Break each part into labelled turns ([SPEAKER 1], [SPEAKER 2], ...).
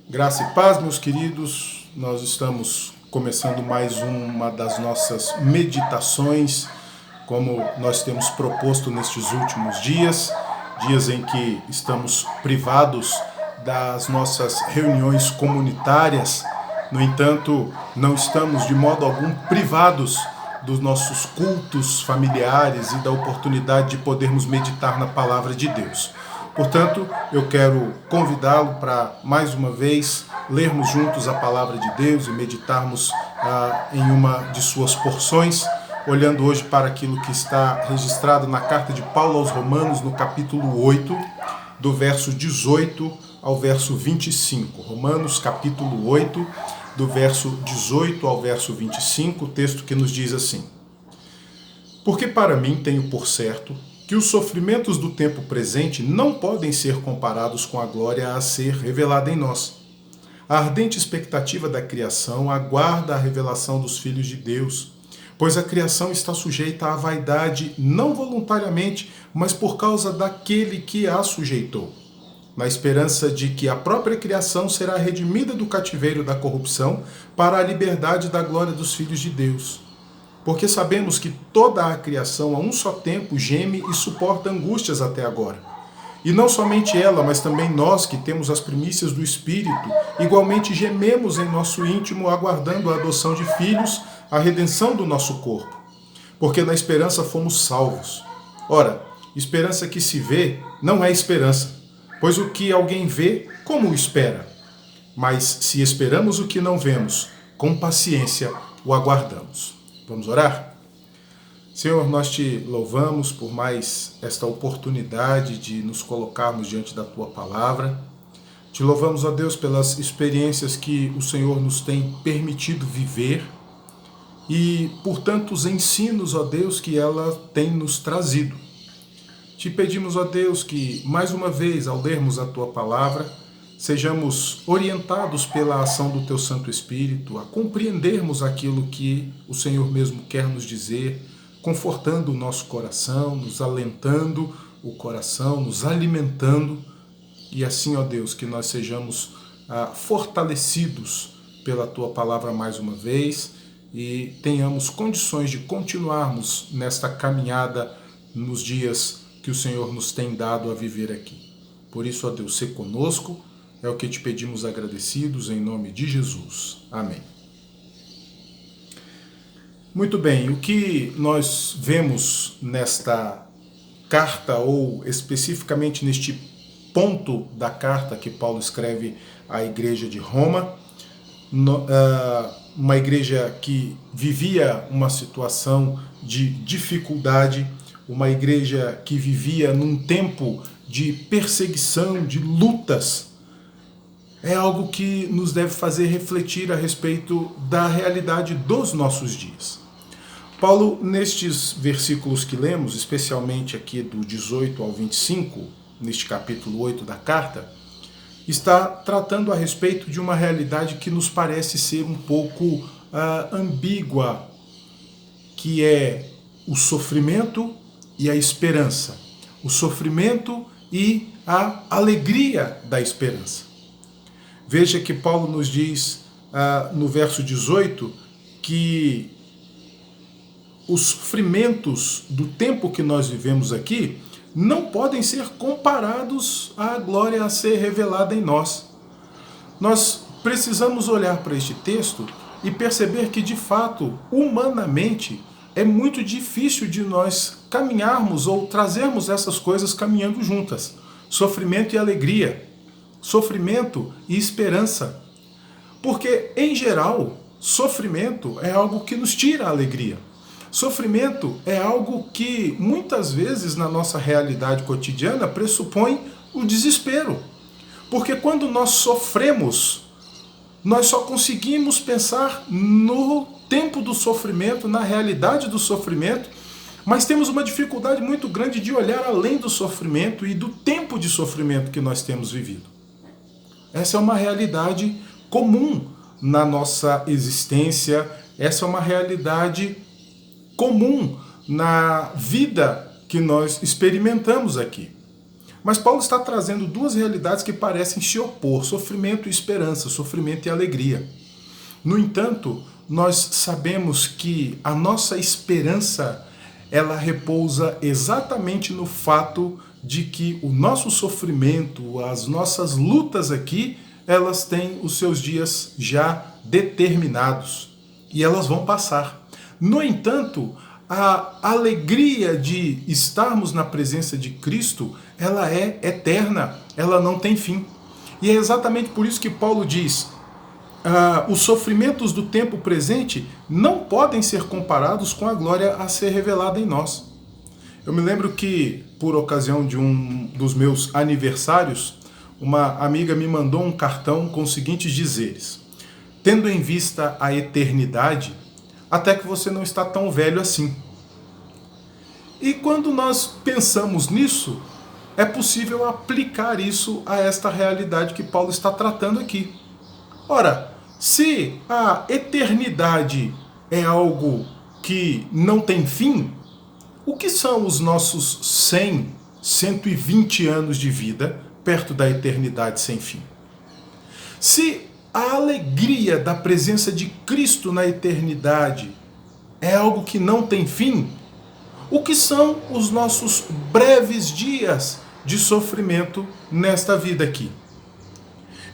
[SPEAKER 1] Graça e paz, meus queridos. Nós estamos começando mais uma das nossas meditações, como nós temos proposto nestes últimos dias, dias em que estamos privados das nossas reuniões comunitárias. No entanto, não estamos de modo algum privados dos nossos cultos familiares e da oportunidade de podermos meditar na palavra de Deus. Portanto, eu quero convidá-lo para, mais uma vez, lermos juntos a palavra de Deus e meditarmos em uma de suas porções, olhando hoje para aquilo que está registrado na carta de Paulo aos Romanos, no capítulo 8, do verso 18 ao verso 25. Romanos, capítulo 8, do verso 18 ao verso 25, o texto que nos diz assim: Porque para mim tenho por certo que os sofrimentos do tempo presente não podem ser comparados com a glória a ser revelada em nós. A ardente expectativa da criação aguarda a revelação dos filhos de Deus, pois a criação está sujeita à vaidade não voluntariamente, mas por causa daquele que a sujeitou, na esperança de que a própria criação será redimida do cativeiro da corrupção para a liberdade da glória dos filhos de Deus. Porque sabemos que toda a criação a um só tempo geme e suporta angústias até agora. E não somente ela, mas também nós que temos as primícias do Espírito, igualmente gememos em nosso íntimo, aguardando a adoção de filhos, a redenção do nosso corpo. Porque na esperança fomos salvos. Ora, esperança que se vê não é esperança, pois o que alguém vê, como o espera? Mas se esperamos o que não vemos, com paciência o aguardamos. Vamos orar? Senhor, nós te louvamos por mais esta oportunidade de nos colocarmos diante da Tua Palavra. Te louvamos, ó Deus, pelas experiências que o Senhor nos tem permitido viver e por tantos ensinos, ó Deus, que ela tem nos trazido. Te pedimos, ó Deus, que mais uma vez, ao lermos a Tua Palavra, sejamos orientados pela ação do Teu Santo Espírito a compreendermos aquilo que o Senhor mesmo quer nos dizer, confortando o nosso coração, nos alentando o coração, nos alimentando, e assim, ó Deus, que nós sejamos fortalecidos pela Tua Palavra mais uma vez e tenhamos condições de continuarmos nesta caminhada nos dias que o Senhor nos tem dado a viver aqui. Por isso, ó Deus, sê conosco. É o que te pedimos agradecidos em nome de Jesus. Amém. Muito bem, o que nós vemos nesta carta, ou especificamente neste ponto da carta que Paulo escreve à igreja de Roma, uma igreja que vivia uma situação de dificuldade, uma igreja que vivia num tempo de perseguição, de lutas, é algo que nos deve fazer refletir a respeito da realidade dos nossos dias. Paulo, nestes versículos que lemos, especialmente aqui do 18 ao 25, neste capítulo 8 da carta, está tratando a respeito de uma realidade que nos parece ser um pouco ambígua, que é o sofrimento e a esperança, o sofrimento e a alegria da esperança. Veja que Paulo nos diz no verso 18 que os sofrimentos do tempo que nós vivemos aqui não podem ser comparados à glória a ser revelada em nós. Nós precisamos olhar para este texto e perceber que, de fato, humanamente, é muito difícil de nós caminharmos ou trazermos essas coisas caminhando juntas. Sofrimento e alegria. Sofrimento e esperança. Porque, em geral, sofrimento é algo que nos tira a alegria. Sofrimento é algo que, muitas vezes, na nossa realidade cotidiana, pressupõe o desespero. Porque quando nós sofremos, nós só conseguimos pensar no tempo do sofrimento, na realidade do sofrimento, mas temos uma dificuldade muito grande de olhar além do sofrimento e do tempo de sofrimento que nós temos vivido. Essa é uma realidade comum na nossa existência, essa é uma realidade comum na vida que nós experimentamos aqui. Mas Paulo está trazendo duas realidades que parecem se opor: sofrimento e esperança, sofrimento e alegria. No entanto, nós sabemos que a nossa esperança, ela repousa exatamente no fato de que o nosso sofrimento, as nossas lutas aqui, elas têm os seus dias já determinados e elas vão passar. No entanto, a alegria de estarmos na presença de Cristo, ela é eterna, ela não tem fim. E é exatamente por isso que Paulo diz: os sofrimentos do tempo presente não podem ser comparados com a glória a ser revelada em nós. Eu me lembro que, por ocasião de um dos meus aniversários, uma amiga me mandou um cartão com os seguintes dizeres: tendo em vista a eternidade, até que você não está tão velho assim. E quando nós pensamos nisso, é possível aplicar isso a esta realidade que Paulo está tratando aqui. Ora, se a eternidade é algo que não tem fim, o que são os nossos 100, 120 anos de vida perto da eternidade sem fim? Se a alegria da presença de Cristo na eternidade é algo que não tem fim, o que são os nossos breves dias de sofrimento nesta vida aqui?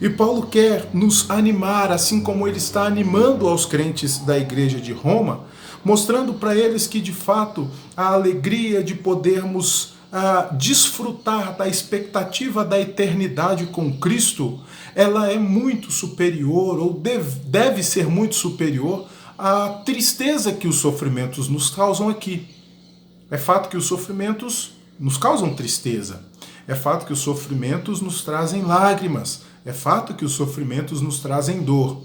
[SPEAKER 1] E Paulo quer nos animar, assim como ele está animando aos crentes da igreja de Roma, mostrando para eles que, de fato, a alegria de podermos desfrutar da expectativa da eternidade com Cristo, ela é muito superior, ou deve ser muito superior, à tristeza que os sofrimentos nos causam aqui. É fato que os sofrimentos nos causam tristeza. É fato que os sofrimentos nos trazem lágrimas. É fato que os sofrimentos nos trazem dor.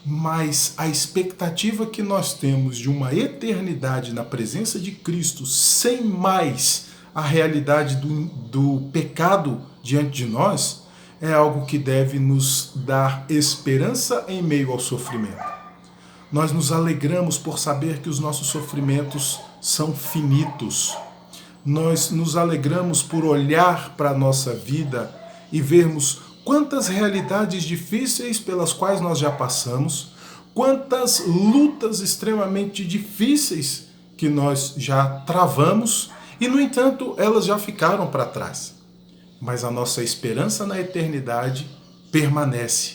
[SPEAKER 1] Mas a expectativa que nós temos de uma eternidade na presença de Cristo, sem mais a realidade do pecado diante de nós, é algo que deve nos dar esperança em meio ao sofrimento. Nós nos alegramos por saber que os nossos sofrimentos são finitos. Nós nos alegramos por olhar para a nossa vida e vermos quantas realidades difíceis pelas quais nós já passamos, quantas lutas extremamente difíceis que nós já travamos e, no entanto, elas já ficaram para trás. Mas a nossa esperança na eternidade permanece.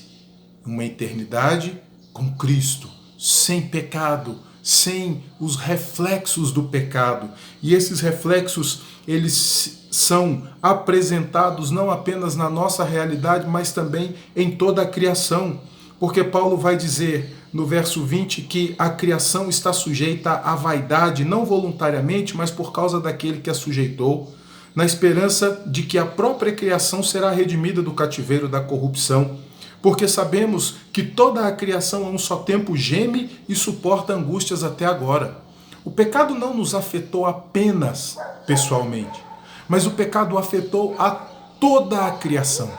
[SPEAKER 1] Uma eternidade com Cristo, sem pecado, sem os reflexos do pecado. E esses reflexos, eles são apresentados não apenas na nossa realidade, mas também em toda a criação. Porque Paulo vai dizer no verso 20 que a criação está sujeita à vaidade, não voluntariamente, mas por causa daquele que a sujeitou, na esperança de que a própria criação será redimida do cativeiro da corrupção. Porque sabemos que toda a criação a um só tempo geme e suporta angústias até agora. O pecado não nos afetou apenas pessoalmente, mas o pecado afetou a toda a criação.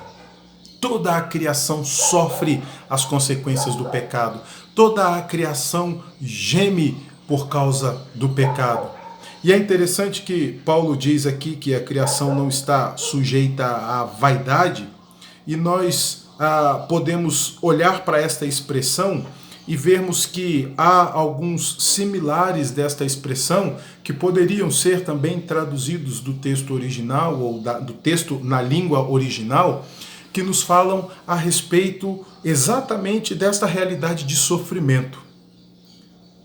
[SPEAKER 1] Toda a criação sofre as consequências do pecado. Toda a criação geme por causa do pecado. E é interessante que Paulo diz aqui que a criação não está sujeita à vaidade, e nós podemos olhar para esta expressão e vermos que há alguns similares desta expressão que poderiam ser também traduzidos do texto original ou do texto na língua original, que nos falam a respeito exatamente desta realidade de sofrimento.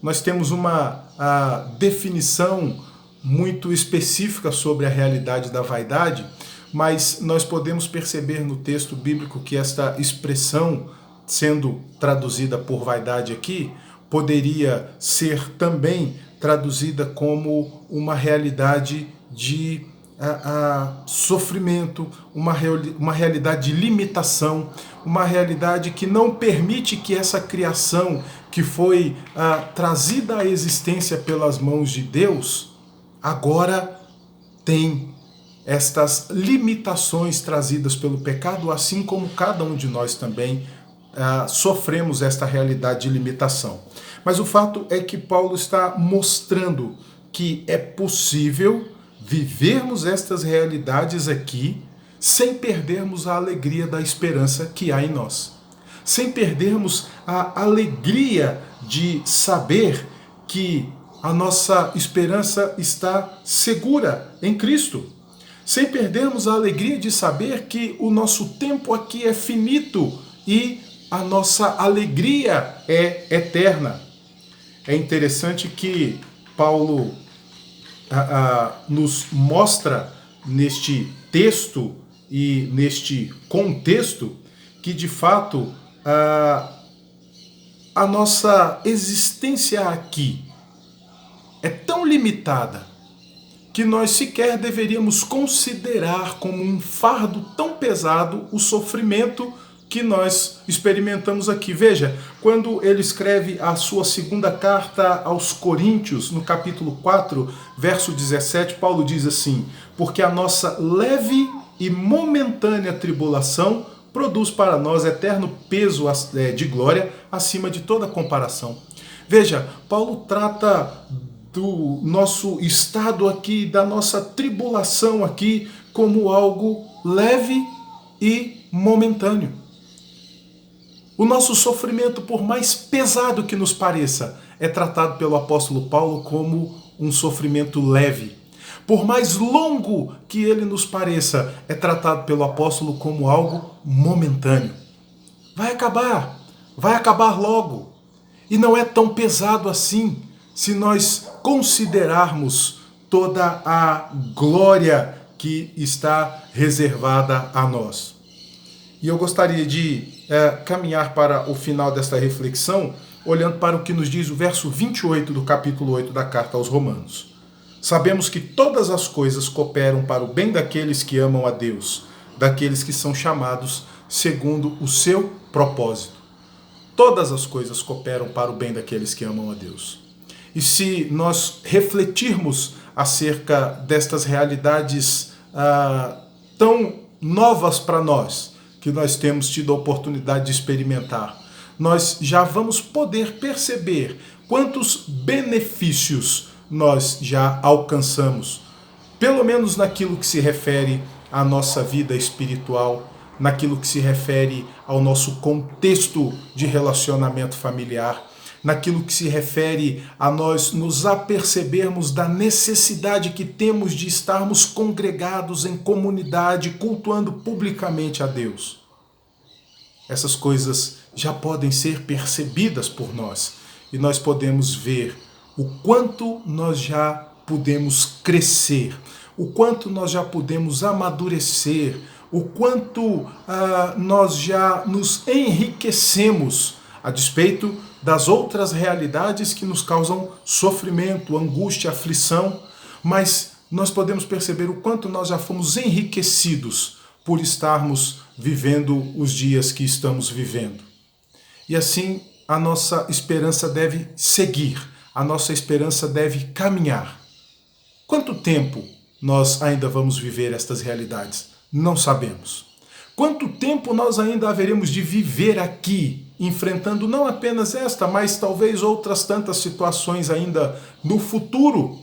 [SPEAKER 1] Nós temos uma definição muito específica sobre a realidade da vaidade, mas nós podemos perceber no texto bíblico que esta expressão, sendo traduzida por vaidade aqui, poderia ser também traduzida como uma realidade de sofrimento, uma realidade de limitação, uma realidade que não permite que essa criação que foi trazida à existência pelas mãos de Deus, agora tem estas limitações trazidas pelo pecado, assim como cada um de nós também sofremos esta realidade de limitação. Mas o fato é que Paulo está mostrando que é possível vivermos estas realidades aqui sem perdermos a alegria da esperança que há em nós, sem perdermos a alegria de saber que a nossa esperança está segura em Cristo, sem perdermos a alegria de saber que o nosso tempo aqui é finito e a nossa alegria é eterna. É interessante que Paulo nos mostra neste texto e neste contexto que, de fato, a nossa existência aqui é tão limitada que nós sequer deveríamos considerar como um fardo tão pesado o sofrimento que nós experimentamos aqui. Veja, quando ele escreve a sua segunda carta aos Coríntios, no capítulo 4, verso 17, Paulo diz assim: porque a nossa leve e momentânea tribulação produz para nós eterno peso de glória acima de toda comparação. Veja, Paulo trata do nosso estado aqui, da nossa tribulação aqui, como algo leve e momentâneo. O nosso sofrimento, por mais pesado que nos pareça, é tratado pelo apóstolo Paulo como um sofrimento leve. Por mais longo que ele nos pareça, é tratado pelo apóstolo como algo momentâneo. Vai acabar logo. E não é tão pesado assim, se nós considerarmos toda a glória que está reservada a nós. E eu gostaria de caminhar para o final desta reflexão, olhando para o que nos diz o verso 28 do capítulo 8 da carta aos Romanos. Sabemos que todas as coisas cooperam para o bem daqueles que amam a Deus, daqueles que são chamados segundo o seu propósito. Todas as coisas cooperam para o bem daqueles que amam a Deus. E se nós refletirmos acerca destas realidades tão novas para nós, que nós temos tido a oportunidade de experimentar, nós já vamos poder perceber quantos benefícios nós já alcançamos, pelo menos naquilo que se refere à nossa vida espiritual, naquilo que se refere ao nosso contexto de relacionamento familiar, naquilo que se refere a nós nos apercebermos da necessidade que temos de estarmos congregados em comunidade, cultuando publicamente a Deus. Essas coisas já podem ser percebidas por nós e nós podemos ver o quanto nós já podemos crescer, o quanto nós já podemos amadurecer, o quanto nós já nos enriquecemos a despeito das outras realidades que nos causam sofrimento, angústia, aflição, mas nós podemos perceber o quanto nós já fomos enriquecidos por estarmos vivendo os dias que estamos vivendo. E assim a nossa esperança deve seguir, a nossa esperança deve caminhar. Quanto tempo nós ainda vamos viver estas realidades? Não sabemos. Quanto tempo nós ainda haveremos de viver aqui, enfrentando não apenas esta, mas talvez outras tantas situações ainda no futuro,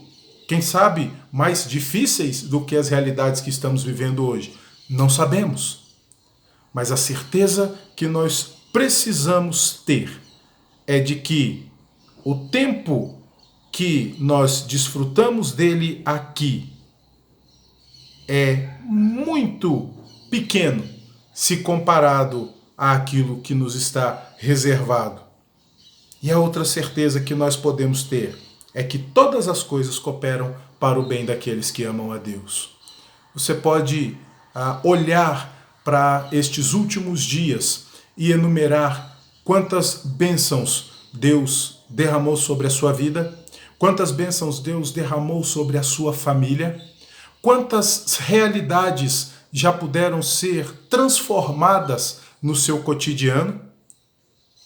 [SPEAKER 1] quem sabe mais difíceis do que as realidades que estamos vivendo hoje? Não sabemos. Mas a certeza que nós precisamos ter é de que o tempo que nós desfrutamos dele aqui é muito pequeno se comparado àquilo que nos está reservado. E a outra certeza que nós podemos ter é que todas as coisas cooperam para o bem daqueles que amam a Deus. Você pode olhar para estes últimos dias e enumerar quantas bênçãos Deus derramou sobre a sua vida, quantas bênçãos Deus derramou sobre a sua família, quantas realidades já puderam ser transformadas no seu cotidiano.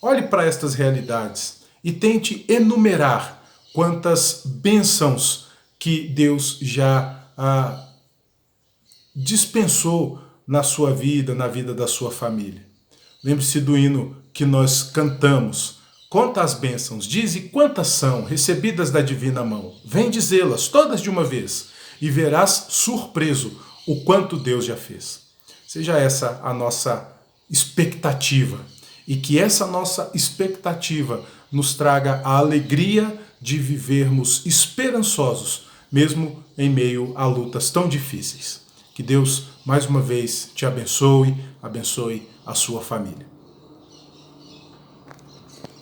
[SPEAKER 1] Olhe para estas realidades e tente enumerar quantas bênçãos que Deus já dispensou na sua vida, na vida da sua família. Lembre-se do hino que nós cantamos. Conta as bênçãos, dize quantas são, recebidas da divina mão. Vem dizê-las todas de uma vez, e verás surpreso o quanto Deus já fez. Seja essa a nossa expectativa e que essa nossa expectativa nos traga a alegria de vivermos esperançosos, mesmo em meio a lutas tão difíceis. Que Deus, mais uma vez, te abençoe, abençoe a sua família.